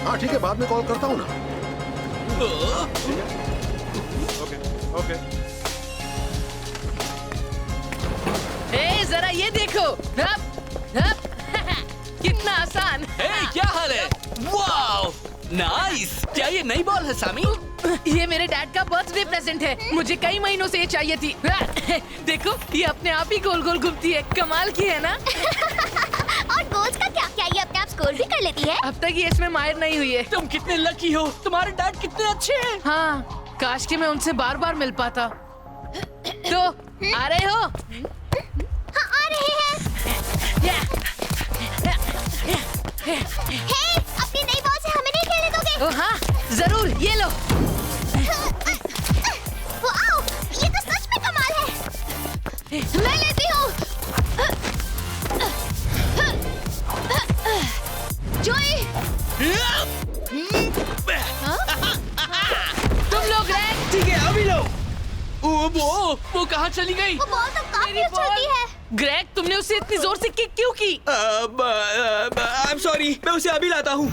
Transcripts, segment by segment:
हाँ ठीक है, बाद में कॉल करता हूँ ना। ओके। जरा ये देखो। कितना आसान। क्या हाल है? Wow, nice. क्या ये नई बॉल है सामी? ये मेरे डैड का बर्थडे प्रेजेंट है। मुझे कई महीनों से ये चाहिए थी। देखो, ये अपने आप ही गोल गोल घूमती है। कमाल की है ना? और गोल्स का क्या ये अपने आप स्कोर भी कर लेती है? अब तक ये इसमें माहिर नहीं हुई है। तुम कितने लकी हो, तुम्हारे डैड कितने अच्छे हैं। हाँ, काश कि मैं उनसे बार बार मिल पाता। तो आ रहे हो? हाँ, आ रहे हैं। हे, अपनी नई बॉल से हमें नहीं खेलने दोगे? ओ हाँ, जरूर। ये लो। वाओ, ये तो सच में कमाल है। मैं लेती हूँ। जोई, तुम लोग ग्रेग। ठीक है, अभी लो। वो कहाँ चली गई? वो बॉल तो काफी उछलती है। ग्रेग, तुमने उसे इतनी जोर से किक क्यों की? आई एम सॉरी, मैं उसे अभी लाता हूँ।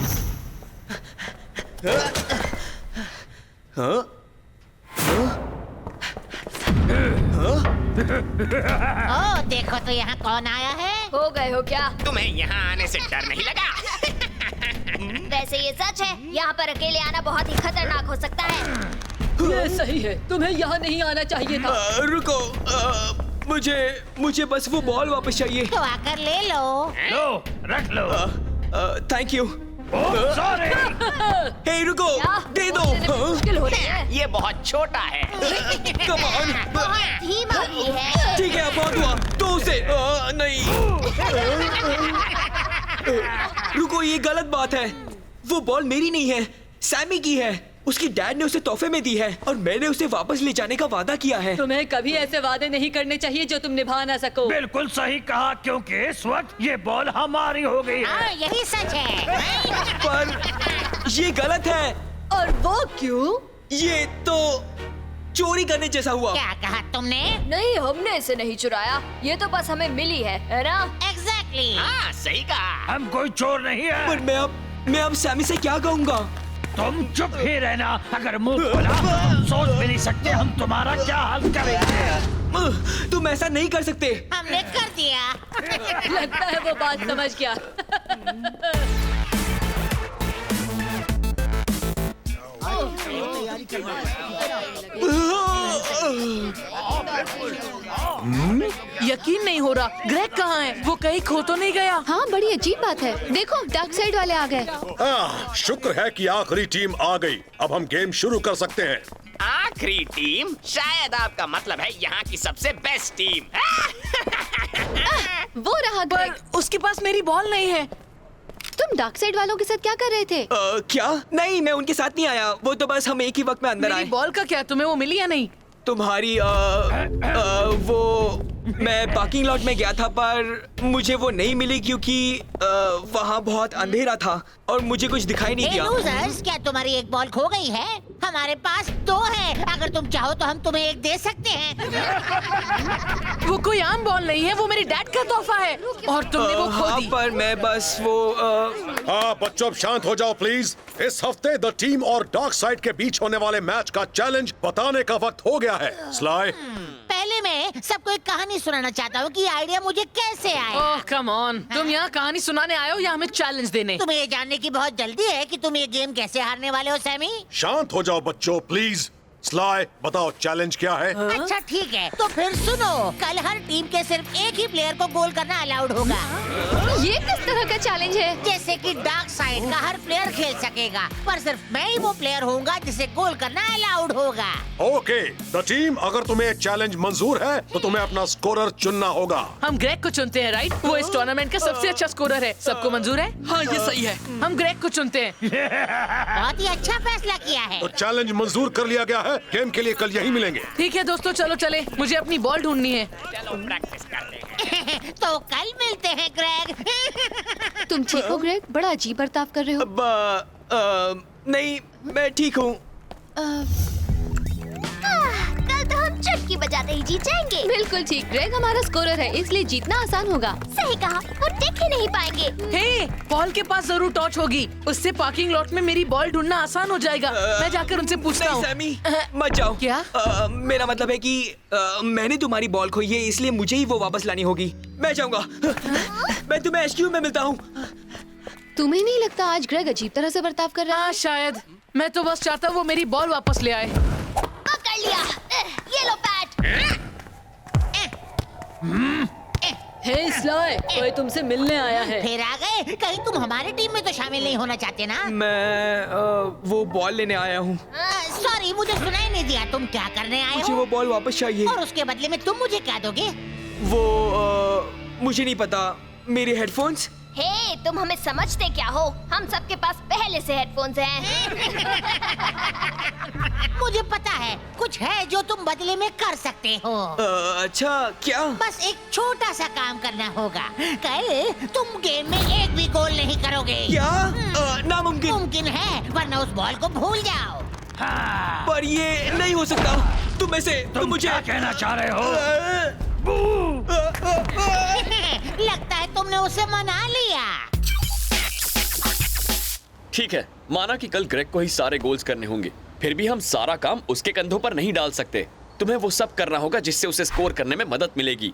ओह, देखो तो यहाँ कौन आया है। हो गए हो क्या? तुम्हें यहाँ आने से डर नहीं लगा? वैसे ये सच है, यहाँ पर अकेले आना बहुत ही खतरनाक हो सकता है। ये सही है, तुम्हें यहाँ नहीं आना चाहिए था। रुको, मुझे बस वो बॉल वापस चाहिए। तो आकर ले लो। लो, रख लो। Thank you. सॉरी। हे रुको, दे दो। मुश्किल हो रही है। ये बहुत छोटा है। Come on. बहुत धीमा भी है। ठीक है, बहुत हुआ। तो उसे नहीं। रुको, ये गलत बात है। वो बॉल मेरी नहीं है, सैमी की है। उसकी डैड ने उसे तोहफे में दी है और मैंने उसे वापस ले जाने का वादा किया है। तुम्हें कभी ऐसे वादे नहीं करने चाहिए जो तुम निभा ना सको। बिल्कुल सही कहा, क्योंकि इस वक्त ये बॉल हमारी हो गई हाँ, है। यही सच है। पर ये गलत है। और वो क्यों? ये तो चोरी करने जैसा हुआ। क्या कहा तुमने? नहीं, हमने इसे नहीं चुराया। ये तो बस हमें मिली है ना? एग्जैक्टली। हाँ, सही कहा। हम कोई चोर नहीं है। पर मैं अब सैमी से क्या कहूँगा? तुम चुप ही रहना। अगर मुंह खोला तो हम सोच भी नहीं सकते हम तुम्हारा क्या हाल करेंगे। तुम ऐसा नहीं कर सकते। हमने कर दिया। लगता है वो बात समझ गया। यकीन नहीं हो रहा। ग्रेग कहाँ है? वो कहीं खो तो नहीं गया? हाँ, बड़ी अजीब बात है। देखो, डार्क साइड वाले आ गए। शुक्र है कि आखिरी टीम आ गई। अब हम गेम शुरू कर सकते हैं। आखिरी टीम? शायद आपका मतलब है यहाँ की सबसे बेस्ट टीम। वो रहा पर ग्रेग। उसके पास मेरी बॉल नहीं है। तुम डार्क साइड वालों के साथ क्या कर रहे थे? क्या? नहीं, मैं उनके साथ नहीं आया। वो तो बस हम एक ही वक्त में अंदर मेरी आए। बॉल का क्या? तुम्हें वो मिली या नहीं? तुम्हारी वो मैं पार्किंग लॉट में गया था, पर मुझे वो नहीं मिली क्योंकि वहाँ बहुत अंधेरा था और मुझे कुछ दिखाई नहीं हे दिया। लूजर्स, क्या तुम्हारी एक बॉल खो गई है? हमारे पास 2 है। अगर तुम चाहो तो हम तुम्हें एक दे सकते हैं। वो कोई आम बॉल नहीं है, वो मेरे डैड का तोहफा है और तुमने वो खो हाँ, दी। पर मैं बस वो हाँ बच्चों, अब शांत हो जाओ प्लीज। इस हफ्ते द टीम और डार्क साइड के बीच होने वाले मैच का चैलेंज बताने का वक्त हो गया है। स्लाई, पहले मैं सबको एक कहानी सुनाना चाहता हूँ कि आइडिया मुझे कैसे आया। ओह कम ऑन, तुम यहाँ कहानी सुनाने आए हो या हमें चैलेंज देने? तुम्हें ये जानने की बहुत जल्दी है कि तुम ये गेम कैसे हारने वाले हो सैमी? शांत हो जाओ बच्चों प्लीज। स्लाई, बताओ चैलेंज क्या है? अच्छा ठीक है, तो फिर सुनो। कल हर टीम के सिर्फ एक ही प्लेयर को गोल करना अलाउड होगा। ये किस तरह का चैलेंज है? जैसे कि डार्क साइड का हर प्लेयर खेल सकेगा, पर सिर्फ मैं ही वो प्लेयर होऊंगा जिसे गोल करना अलाउड होगा। ओके, द टीम, अगर तुम्हें चैलेंज मंजूर है तो तुम्हें अपना स्कोरर चुनना होगा। हम ग्रेग को चुनते हैं, राइट? वो इस टूर्नामेंट का सबसे अच्छा स्कोरर है। सबको मंजूर है? हाँ, ये सही है। हम ग्रेग को चुनते हैं। बहुत ही अच्छा फैसला किया है। तो चैलेंज मंजूर कर लिया गया है। गेम के लिए कल यही मिलेंगे। ठीक है दोस्तों, चलो चले। मुझे अपनी बॉल ढूंढनी है। चलो प्रैक्टिस करते हैं। तो कल मिलते हैं ग्रेग। तुम ठीक हो ग्रेग? बड़ा अजीब बर्ताव कर रहे हो। नहीं, मैं ठीक हूँ। कल तो हम चुटकी बजाते ही जीत जाएंगे। बिल्कुल ठीक। ग्रेग हमारा स्कोरर है, इसलिए जीतना आसान होगा। सही कहा, वो टिक ही नहीं पाएंगे। हे, पॉल के पास जरूर टॉर्च होगी। उससे पार्किंग लॉट में मेरी बॉल ढूंढना आसान हो जाएगा। मैं जाकर उनसे पूछता नहीं हूँ। सैमी, मत जाओ। क्या? मेरा मतलब है कि मैंने तुम्हारी बॉल खोई है, इसलिए मुझे ही वो वापस लानी होगी। मैं जाऊंगा। मैं तुम्हें HQ में मिलता हूँ। तुम्हें नहीं लगता आज ग्रेग अजीब तरह से बर्ताव कर रहा है? हाँ शायद। मैं तो बस चाहता हूँ वो मेरी बॉल वापस ले आए। पकड़ लिया। ये लो पैट। हे स्लाय, कोई तुमसे मिलने आया है। फिर आ गए? कहीं तुम हमारी टीम में तो शामिल नहीं होना चाहते ना? मैं वो बॉल लेने आया हूँ। सॉरी, मुझे सुनाई नहीं दिया। तुम क्या करने आए मुझे हो? वो बॉल वापस चाहिए। और उसके बदले में तुम मुझे क्या दोगे? वो मुझे नहीं पता। मेरे हेडफोन्स। हे, तुम हमें समझते क्या हो? हम सबके पास पहले से हेडफोन्स हैं। मुझे पता है कुछ है जो तुम बदले में कर सकते हो। अच्छा, क्या? बस एक छोटा सा काम करना होगा। कल तुम गेम में एक भी गोल नहीं करोगे। क्या? नामुमकिन। मुमकिन है, वरना उस बॉल को भूल जाओ। हाँ, पर ये नहीं हो सकता। तुम ऐसे तुम मुझे क्या कहना चाह रहे हो? लगता है तुमने उसे मना लिया। ठीक है, माना कि कल ग्रेग को ही सारे गोल्स करने होंगे, फिर भी हम सारा काम उसके कंधों पर नहीं डाल सकते। तुम्हें वो सब करना होगा जिससे उसे स्कोर करने में मदद मिलेगी।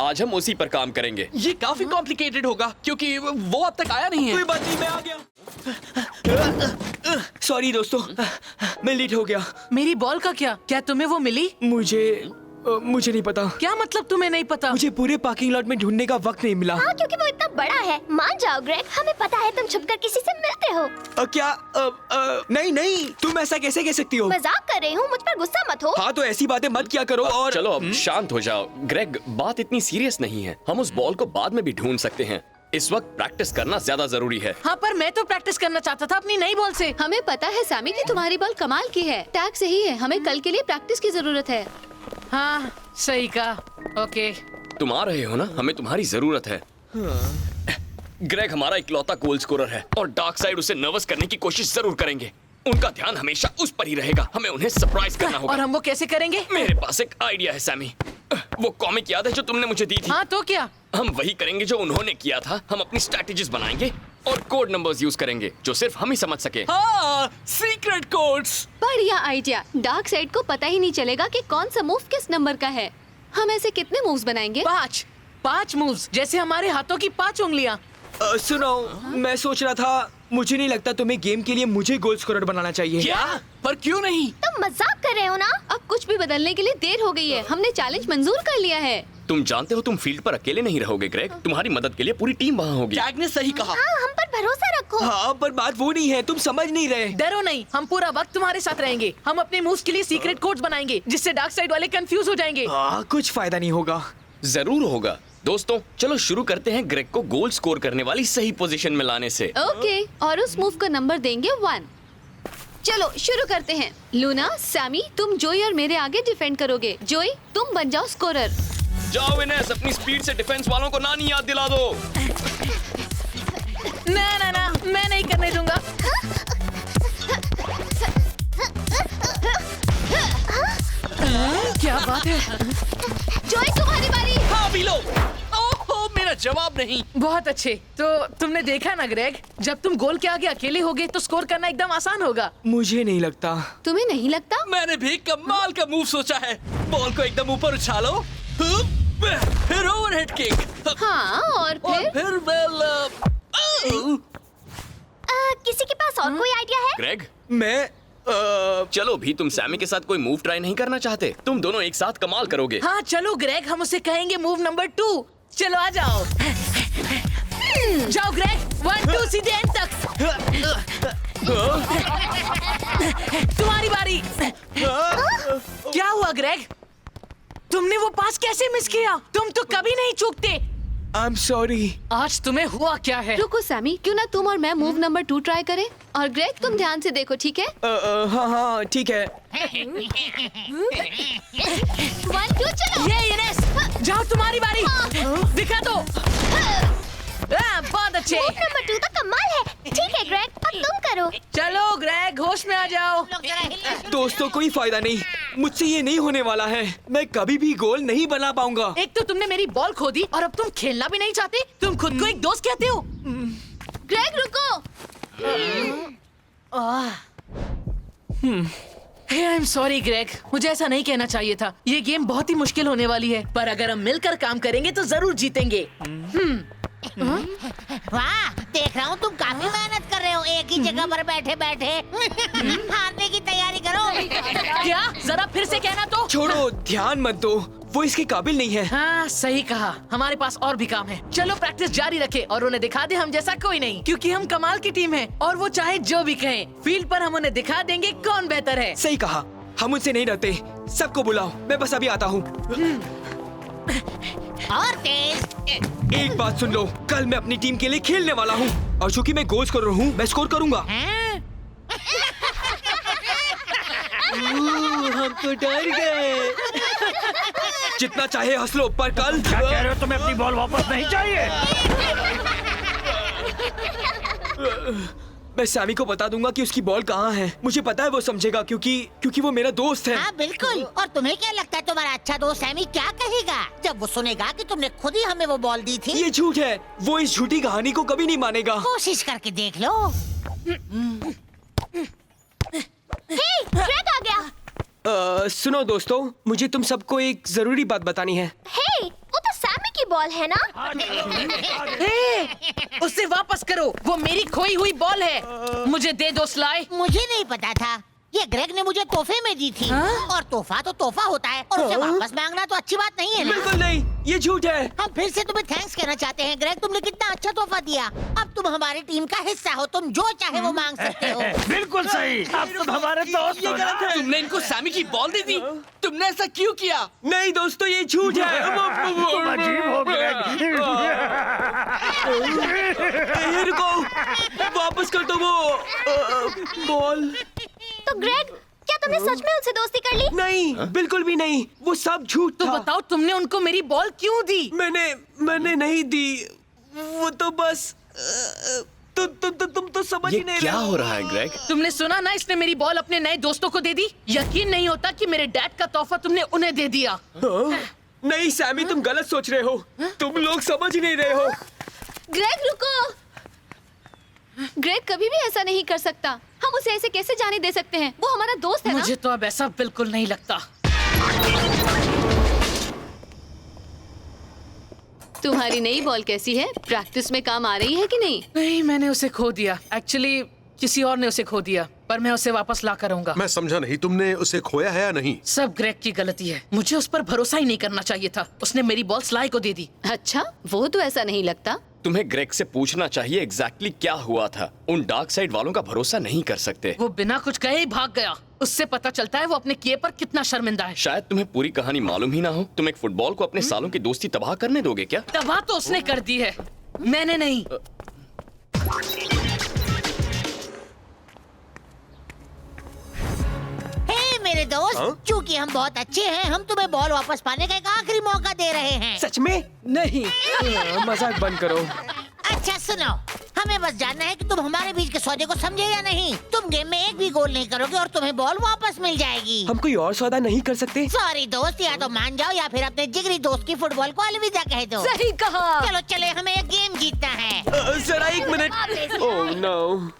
आज हम उसी पर काम करेंगे। ये काफी कॉम्प्लिकेटेड होगा क्योंकि वो अब तक आया नहीं है। कोई बात नहीं, मैं आ गया। सॉरी दोस्तों, मैं लेट हो गया। मेरी बॉल का क्या? क्या तुम्हें वो मिली? मुझे नहीं पता। क्या मतलब तुम्हें नहीं पता? मुझे पूरे पार्किंग लॉट में ढूंढने का वक्त नहीं मिला। हाँ, क्योंकि वो इतना बड़ा है। मान जाओ ग्रेग, हमें पता है तुम छुपकर किसी से मिलते हो। क्या? नहीं, तुम ऐसा कैसे कह सकती हो? मजाक कर रही हूँ, मुझ पर गुस्सा मत हो। हाँ, तो ऐसी बातें मत किया करो। और चलो अब शांत हो जाओ। ग्रेग, बात इतनी सीरियस नहीं है। हम उस बॉल को बाद में भी ढूंढ सकते हैं। इस वक्त प्रैक्टिस करना ज्यादा जरूरी है। हाँ, पर मैं तो प्रैक्टिस करना चाहता था अपनी नई बॉल से। हमें पता है सैमी कि तुम्हारी बॉल कमाल की है। टैग सही है, हमें कल के लिए प्रैक्टिस की जरूरत है। हाँ, सही कहा। ओके। तुम आ रहे हो ना? हमें तुम्हारी जरूरत है। ग्रेग हमारा इकलौता गोल स्कोरर है और डार्क साइड उसे नर्वस करने की कोशिश जरूर करेंगे। उनका ध्यान हमेशा उस पर ही रहेगा। हमें उन्हें सरप्राइज करना होगा। और हम वो कैसे करेंगे? मेरे पास एक आइडिया है सैमी। वो कॉमिक याद है जो तुमने मुझे दी थी? हाँ, तो क्या? हम वही करेंगे जो उन्होंने किया था। हम अपनी स्ट्रैटेजीज बनाएंगे और कोड नंबर्स यूज करेंगे जो सिर्फ हम ही समझ सके। हाँ, सीक्रेट कोड्स। बढ़िया आइडिया। डार्क साइड को पता ही नहीं चलेगा कि कौन सा मूव किस नंबर का है। हम ऐसे कितने मूव्स बनाएंगे? 5 मूव्स, जैसे हमारे हाथों की 5 उंगलियां। सुनो, मैं सोच रहा था, मुझे नहीं लगता तुम्हें गेम के लिए मुझे गोल स्कोरर बनाना चाहिए। क्या? पर क्यों नहीं? तुम मजाक कर रहे हो ना? अब कुछ भी बदलने के लिए देर हो गई है। हमने चैलेंज मंजूर कर लिया है। तुम जानते हो तुम फील्ड पर अकेले नहीं रहोगे ग्रेग। तुम्हारी मदद के लिए पूरी टीम वहाँ होगी। जैक ने सही कहा। हाँ, हम पर भरोसा रखो। हाँ, पर बात वो नहीं है, तुम समझ नहीं रहे। डरो नहीं, हम पूरा वक्त तुम्हारे साथ रहेंगे। हम अपने मूव्स के लिए सीक्रेट कोड्स बनाएंगे जिससे डार्क साइड वाले कंफ्यूज हो जाएंगे। कुछ फायदा नहीं होगा। जरूर होगा। दोस्तों, चलो शुरू करते हैं ग्रेग को गोल स्कोर करने वाली सही पोजीशन में लाने से। ओके, और उस मूव का नंबर देंगे 1। चलो शुरू करते हैं। लूना, सैमी, तुम जोई और मेरे आगे डिफेंड करोगे। जोई, तुम बन जाओ स्कोरर। जाओ इनेस, अपनी स्पीड से डिफेंस वालों को नानी याद दिला दो। ना, मैं नहीं करने दूंगा। क्या बात है? जोई, तुम्हारी बारी। हाँ, भी लो। ओह, मेरा जवाब नहीं। बहुत अच्छे। तो तुमने देखा ना ग्रेग, जब तुम गोल के आगे अकेले होगे तो स्कोर करना एकदम आसान होगा। मुझे नहीं लगता। तुम्हें नहीं लगता? मैंने भी कमाल का मूव सोचा है। बॉल को एकदम ऊपर उछालो, फिर ओवरहेड किक। हाँ, और फिर किसी के पास और कोई आइडिया है? ग्रेग, मैं चलो भी, तुम सैमी के साथ कोई मूव ट्राई नहीं करना चाहते? तुम दोनों एक साथ कमाल करोगे। हाँ चलो ग्रेग, हम उसे कहेंगे मूव नंबर 2। चलो आ जाओ। जाओ ग्रेग, 1 2 सीधे एंड तक। तुम्हारी बारी। क्या हुआ ग्रेग? तुमने वो पास कैसे मिस किया? तुम तो कभी नहीं चूकते। I'm sorry। आज तुम्हें हुआ क्या है? रुको सैमी, क्यों ना तुम और मैं मूव नंबर 2 ट्राई करें? और ग्रेग, तुम ध्यान से देखो, ठीक है? हाँ, ठीक है। 1 2 चलो। ये इनेस, जाओ तुम्हारी बारी। दिखा दो। बहुत अच्छे। मूव नंबर 2 तो कमाल है। ठीक है ग्रेग, अब तुम करो। चलो ग्रेग, होश में आ जाओ। लोग जरा हिलने। दोस्तों कोई फायदा नहीं, मुझसे ये नहीं होने वाला है। मैं कभी भी गोल नहीं बना पाऊंगा। एक तो तुमने मेरी बॉल खो दी और अब तुम खेलना भी नहीं चाहते। तुम खुद को एक दोस्त कहते हो। ग्रेग रुको। आई एम सॉरी ग्रेग, मुझे ऐसा नहीं कहना चाहिए था। ये गेम बहुत ही मुश्किल होने वाली है, पर अगर हम मिलकर काम करेंगे तो जरूर जीतेंगे। वाह, देख रहा हूँ तुम काफी मेहनत कर रहे हो एक ही जगह पर बैठे बैठे। हारने की तैयारी करो। क्या? जरा फिर से कहना तो। छोड़ो, ध्यान मत दो, वो इसके काबिल नहीं है। हाँ सही कहा, हमारे पास और भी काम है। चलो प्रैक्टिस जारी रखे और उन्हें दिखा दे हम जैसा कोई नहीं, क्योंकि हम कमाल की टीम है और वो चाहे जो भी कहें, फील्ड पर हम उन्हें दिखा देंगे कौन बेहतर है। सही कहा, हम उनसे नहीं डरते। सबको बुलाओ, मैं बस अभी आता हूँ। और तेज। एक बात सुन लो, कल मैं अपनी टीम के लिए खेलने वाला हूँ और चूंकि मैं गोल स्कोरर हूँ, मैं स्कोर करूँगा। हाँ? हम तो डर गए। जितना चाहे हंस लो, पर कल क्या कह रहे हो? तुम्हें अपनी बॉल वापस नहीं चाहिए? मैं सैमी को बता दूंगा कि उसकी बॉल कहाँ है। मुझे पता है वो समझेगा, क्योंकि वो मेरा दोस्त है। हाँ बिल्कुल। और तुम्हें क्या लगता है तुम्हारा अच्छा दोस्त सैमी क्या कहेगा जब वो सुनेगा कि तुमने खुद ही हमें वो बॉल दी थी? ये झूठ है, वो इस झूठी कहानी को कभी नहीं मानेगा। कोशिश करके देख लो। हे, ग्रेग आ गया। सुनो दोस्तों, मुझे तुम सबको एक जरूरी बात बतानी है। हे, वो तो सैमी की बॉल है ना? उसे वापस करो, वो मेरी खोई हुई बॉल है। मुझे दे दो स्लाइ। मुझे नहीं पता था, ये ग्रेग ने मुझे तोहफे में दी थी। हाँ? और तोहफा तो तोहफा होता है और उसे वापस मांगना तो अच्छी बात नहीं है ना? बिल्कुल नहीं, ये झूठ है। हम फिर से तुम्हें थैंक्स कहना चाहते हैं ग्रेग, तुमने कितना अच्छा तोहफा दिया। अब तुम हमारी टीम का हिस्सा हो, तुम जो चाहे वो मांग सकते हो। बिल्कुल सही, अब तुम हमारे दोस्त हो ना? तुमने इनको सैमी की बॉल दे दी। तुमने ऐसा क्यों किया? नहीं दोस्तों, ये झूठ है। तुम अजीब हो गए। ये रुको, वापस कर दो वो बॉल। तो ग्रेग, क्या तुमने सच में उनसे दोस्ती कर ली? नहीं, बिल्कुल भी नहीं, वो सब झूठ तो था। बताओ तुमने उनको मेरी बॉल क्यों दी? मैंने नहीं दी, वो तो बस तुम तो समझ ही नहीं क्या रहे हो रहा है ग्रेग? तुमने सुना ना, इसने मेरी बॉल अपने नए दोस्तों को दे दी। यकीन नहीं होता कि मेरे डैड का तोहफा तुमने उन्हें दे दिया। हाँ? नहीं सैमी, तुम गलत सोच रहे हो। तुम लोग समझ ही नहीं रहे हो। ग्रेग रुको। ग्रेग कभी भी ऐसा नहीं कर सकता। हम उसे ऐसे कैसे जाने दे सकते हैं? वो हमारा दोस्त है ना? मुझे तो अब ऐसा बिल्कुल नहीं लगता। तुम्हारी नई बॉल कैसी है? प्रैक्टिस में काम आ रही है कि नहीं? नहीं, मैंने उसे खो दिया। एक्चुअली किसी और ने उसे खो दिया, पर मैं उसे वापस ला करूंगा। मैं समझा नहीं, तुमने उसे खोया है या नहीं? सब ग्रेग की गलती है। मुझे उस पर भरोसा ही नहीं करना चाहिए था। उसने मेरी बॉल स्लाई को दे दी। अच्छा, वो तो ऐसा नहीं लगता। तुम्हें ग्रेग से पूछना चाहिए एग्जैक्टली क्या हुआ था। उन डार्क साइड वालों का भरोसा नहीं कर सकते। वो बिना कुछ कहे ही भाग गया। उससे पता चलता है वो अपने किए पर कितना शर्मिंदा है। शायद तुम्हें पूरी कहानी मालूम ही ना हो। तुम एक फुटबॉल को अपने सालों की दोस्ती तबाह करने दोगे क्या? तबाह तो उसने कर दी है, मैंने नहीं। हे मेरे दोस्त, चूंकि हम बहुत अच्छे हैं, हम तुम्हें बॉल वापस पाने का एक आखिरी मौका दे रहे हैं। सच में? नहीं। मजाक बंद करो। अच्छा सुनो, हमें बस जानना है कि तुम हमारे बीच के सौदे को समझे या नहीं। तुम गेम में एक भी गोल नहीं करोगे और तुम्हें बॉल वापस मिल जाएगी। हम कोई और सौदा नहीं कर सकते? सॉरी दोस्त, या तो मान जाओ या फिर अपने जिगरी दोस्त की फुटबॉल को अलविदा कह दो। सही कहा। चलो चले, हमें एक गेम जीतना है। जरा एक मिनट। Oh no.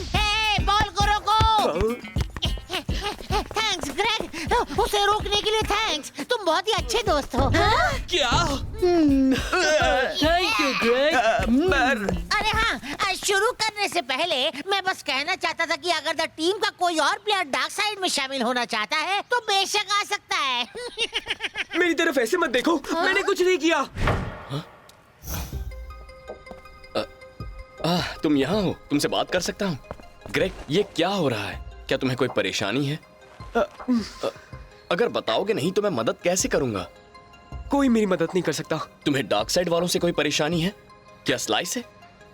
हे, बॉल को रोको। थैंक्स ग्रेग, उसे रोकने के लिए थैंक्स। तुम बहुत ही अच्छे दोस्त हो। क्या? Thank you Greg. अरे हाँ, शुरू करने से पहले मैं बस कहना चाहता था कि अगर द टीम का कोई और प्लेयर डार्क साइड में शामिल होना चाहता है तो बेशक आ सकता है। मेरी तरफ ऐसे मत देखो, मैंने कुछ नहीं किया। तुम यहाँ हो? तुमसे बात कर सकता हूँ? ग्रेग, ये क्या हो रहा है? क्या तुम्हें कोई परेशानी है? अगर बताओगे नहीं तो मैं मदद कैसे करूंगा? कोई मेरी मदद नहीं कर सकता। तुम्हें डार्क साइड वालों से कोई परेशानी है? क्या स्लाइस है?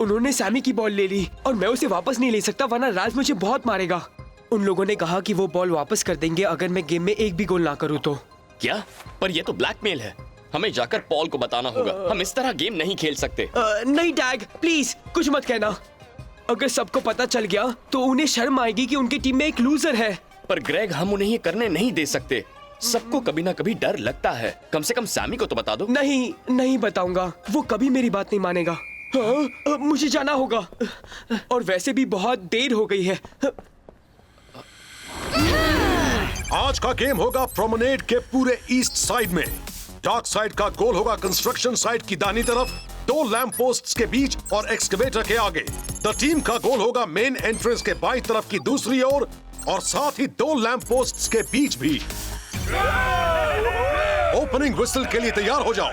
उन्होंने सैमी की बॉल ले ली और मैं उसे वापस नहीं ले सकता, वरना राज मुझे बहुत मारेगा। उन लोगों ने कहा कि वो बॉल वापस कर देंगे अगर मैं गेम में एक भी गोल ना करूँ तो। क्या? पर ये तो ब्लैकमेल है। हमें जाकर पॉल को बताना होगा। हम इस तरह गेम नहीं खेल सकते। नहीं डैग, प्लीज कुछ मत कहना। अगर सबको पता चल गया तो उन्हें शर्म आएगी कि उनकी टीम में एक लूजर है। पर ग्रेग, हम उन्हें ये करने नहीं दे सकते। सबको कभी ना कभी डर लगता है। कम से कम सैमी को तो बता दो। नहीं बताऊंगा। वो कभी मेरी बात नहीं मानेगा। मुझे जाना होगा और वैसे भी बहुत देर हो गई है। आज का गेम होगा प्रोमेनेड के पूरे ईस्ट साइड में। डार्क साइड का गोल होगा कंस्ट्रक्शन साइड की दाहिनी तरफ, 2 लैंप पोस्ट्स के बीच और एक्सकवेटर के आगे। द टीम का गोल होगा मेन एंट्रेंस के बाईं तरफ की दूसरी ओर और साथ ही 2 लैंप पोस्ट्स के बीच भी। ओपनिंग विसल के लिए तैयार हो जाओ।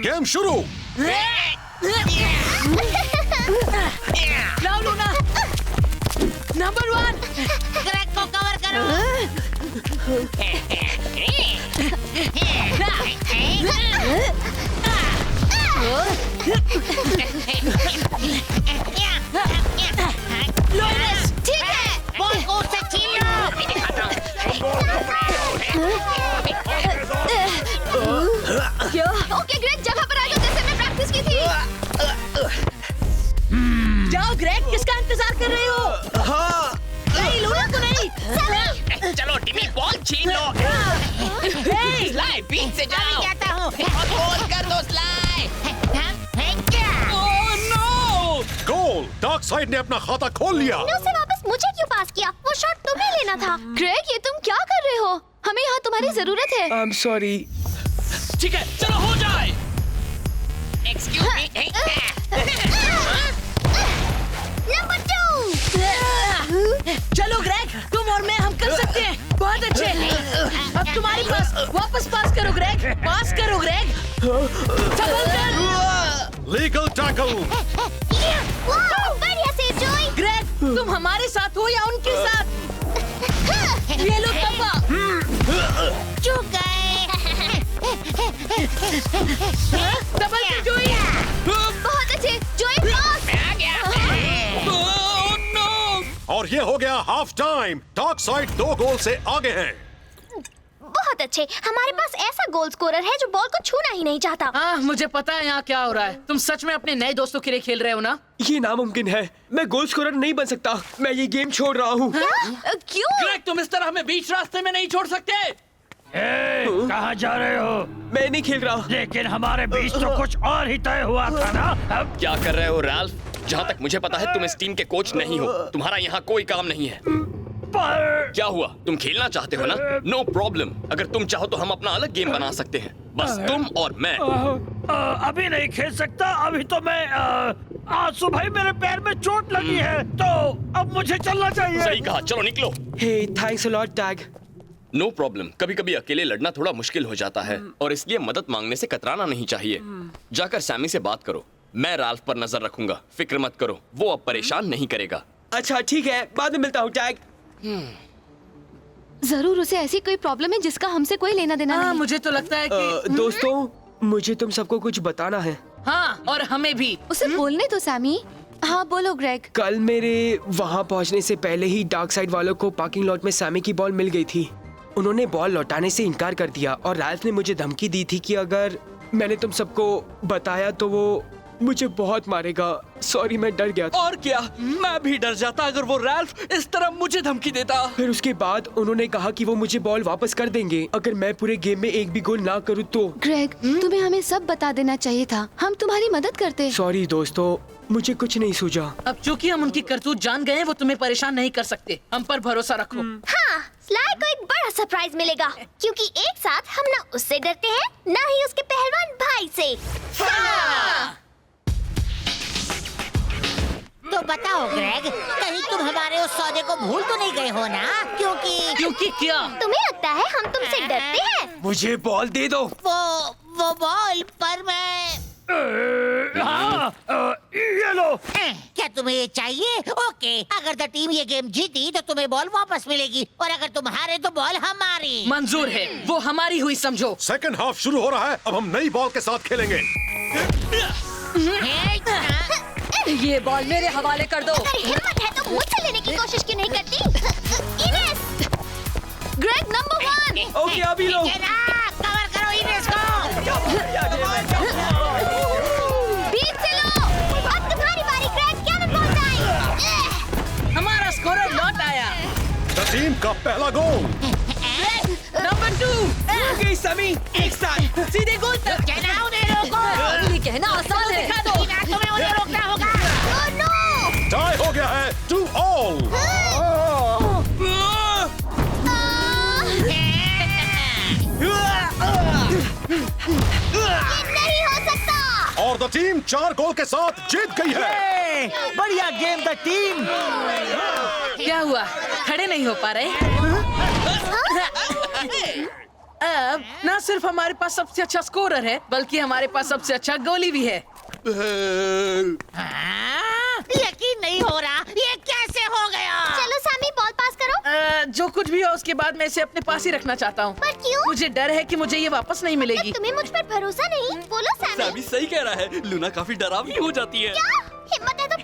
गेम शुरू। लाओ लूना, नंबर 1 ग्रेग को कवर करो। लोइस, ठीक है, बॉल को उससे छीन लो। क्या? ओके ग्रेग, जगह पर आ जाओ जैसे मैं प्रैक्टिस की थी। जाओ ग्रेग, किसका इंतजार कर रहे हो? हाँ। नहीं लूना को नहीं। चलो टिमी, बॉल छीन लो। स्लाई बीच से जाओ। जाता हूँ। और गोल कर दो स्लाई। गोल! डार्क साइड ने अपना खाता खोल लिया। उसे वापस मुझे क्यों पास किया? वो शॉट तुम्हें लेना था। ग्रेग, ये तुम क्या कर रहे हो? हमें यहाँ तुम्हारी जरूरत है। I'm sorry। ठीक है, चलो हो जाए। Excuse me. नंबर 2। चलो ग्रेग, तुम और मैं हम कर सकते हैं। बहुत अच्छे। अब तुम्हारी पास, वापस पास करो ग्रेग, पास करो ग्रेग। सफल कर। Legal tackle. बढ़िया सेव जॉय। ग्रेग, तुम हमारे साथ हो या उनके साथ? ये लो तब्बा। चूक गए। डबल की जोई। बहुत अच्छे, जॉय पास। मैं आ गया। Oh no! और ये हो गया half time. Dark side 2 goal से आगे हैं। बहुत अच्छे। हमारे पास ऐसा गोल स्कोरर है जो बॉल को छूना ही नहीं चाहता। हाँ, मुझे पता है यहाँ क्या हो रहा है। तुम सच में अपने नए दोस्तों के लिए खेल रहे हो ना? ये नामुमकिन है। मैं गोल स्कोरर नहीं बन सकता। मैं ये गेम छोड़ रहा हूँ। क्यों? ग्रेग, तुम इस तरह हमें बीच रास्ते में नहीं छोड़ सकते। कहाँ जा रहे हो? मैं नहीं खेल रहा। लेकिन हमारे बीच तो कुछ और ही तय हुआ था ना। अब क्या कर रहे हो रैल्फ? जहाँ तक मुझे पता है तुम इस टीम के कोच नहीं हो। तुम्हारा यहाँ कोई काम नहीं है। पर क्या हुआ? तुम खेलना चाहते हो ना? No problem. अगर तुम चाहो तो हम अपना अलग गेम बना सकते हैं। बस तुम और मैं। अभी नहीं खेल सकता। अभी तो मैं आज सुबह ही मेरे पैर में चोट लगी है, तो अब मुझे चलना चाहिए। सही कहा, चलो निकलो। Hey, thanks a lot tag. No problem. कभी कभी अकेले लड़ना थोड़ा मुश्किल हो जाता है और इसलिए मदद मांगने से कतराना नहीं चाहिए। जाकर सैमी से बात करो। मैं राल्फ पर नजर रखूंगा। फिक्र मत करो, वो अब परेशान नहीं करेगा। अच्छा ठीक है, बाद में मिलता हूँ टैग। जरूर उसे ऐसी कोई प्रॉब्लम है जिसका हमसे कोई लेना देना हाँ, नहीं। मुझे तो लगता है कि दोस्तों, मुझे तुम सबको कुछ बताना है। हाँ, और हमें भी। उसे बोलने तो सैमी। हाँ बोलो ग्रेग। कल मेरे वहाँ पहुँचने से पहले ही डार्क साइड वालों को पार्किंग लॉट में सैमी की बॉल मिल गई थी। उन्होंने बॉल लौटाने से इनकार कर दिया और राल्फ ने मुझे धमकी दी थी कि अगर मैंने तुम सबको बताया तो वो मुझे बहुत मारेगा। सॉरी, मैं डर गया था। और क्या, मैं भी डर जाता अगर वो रैल्फ इस तरह मुझे धमकी देता। फिर उसके बाद उन्होंने कहा कि वो मुझे बॉल वापस कर देंगे अगर मैं पूरे गेम में एक भी गोल ना करूँ तो। ग्रेग, तुम्हें हमें सब बता देना चाहिए था। हम तुम्हारी मदद करते। सॉरी दोस्तों, मुझे कुछ नहीं सूझा। अब चूंकि हम उनकी करतूत जान गए हैं, वो तुम्हें परेशान नहीं कर सकते। हम पर भरोसा रखो। हाँ, स्लाई को एक बड़ा सरप्राइज मिलेगा क्योंकि एक साथ हम ना उससे डरते हैं ना ही उसके पहलवान भाई से। हाँ। तो बताओ ग्रेग, कहीं तुम हमारे उस सौदे को भूल तो नहीं गए हो ना? क्योंकि क्या? तुम्हें लगता है हम तुमसे डरते हैं? मुझे बॉल दे दो। वो बॉल पर मैं हाँ, ये लो। क्या तुम्हें ये चाहिए? ओके, अगर द टीम ये गेम जीती तो तुम्हें बॉल वापस मिलेगी और अगर तुम हारे तो बॉल हमारी। मंजूर है, वो हमारी हुई समझो। सेकंड हाफ शुरू हो रहा है। अब हम नई बॉल के साथ खेलेंगे। ये बॉल मेरे हवाले कर दो। अगर हिम्मत है तो मुझसे लेने की कोशिश क्यों नहीं करती? इनेस! Greg number 1। ओके अभी लो। कवर करो इनेस को। बीच से लो। अब तुम्हारी बारी ग्रेग, कैननबॉल टाइम। हमारा स्कोरर लौट आया। द टीम का पहला गोल। नंबर 2। ओके सैमी, एक साथ। सीधे गोल तक। कहना उन्हें रोको। ये कहना आसान है। दिखा दो। तुम्हें उन्हें रोकना होगा। Oh no! टाई हो गया है 2-2। नहीं हो सकता। और द टीम 4 गोल के साथ जीत गई है। बढ़िया गेम द टीम। क्या हुआ? खड़े नहीं हो पा रहे? अब न सिर्फ हमारे पास सबसे अच्छा स्कोरर है, बल्कि हमारे पास सबसे अच्छा गोली भी है। यकीन नहीं हो रहा, ये कैसे हो गया? चलो सैमी, बॉल पास करो। जो कुछ भी हो उसके बाद मैं इसे अपने पास ही रखना चाहता हूँ। पर क्यों? मुझे डर है कि मुझे ये वापस नहीं मिलेगी। तुम्हें मुझ पर भरोसा नहीं? बोलो सैमी। सैमी सही कह रहा है, लूना काफी डरावनी हो जाती है। क्या? हिम्मत है तो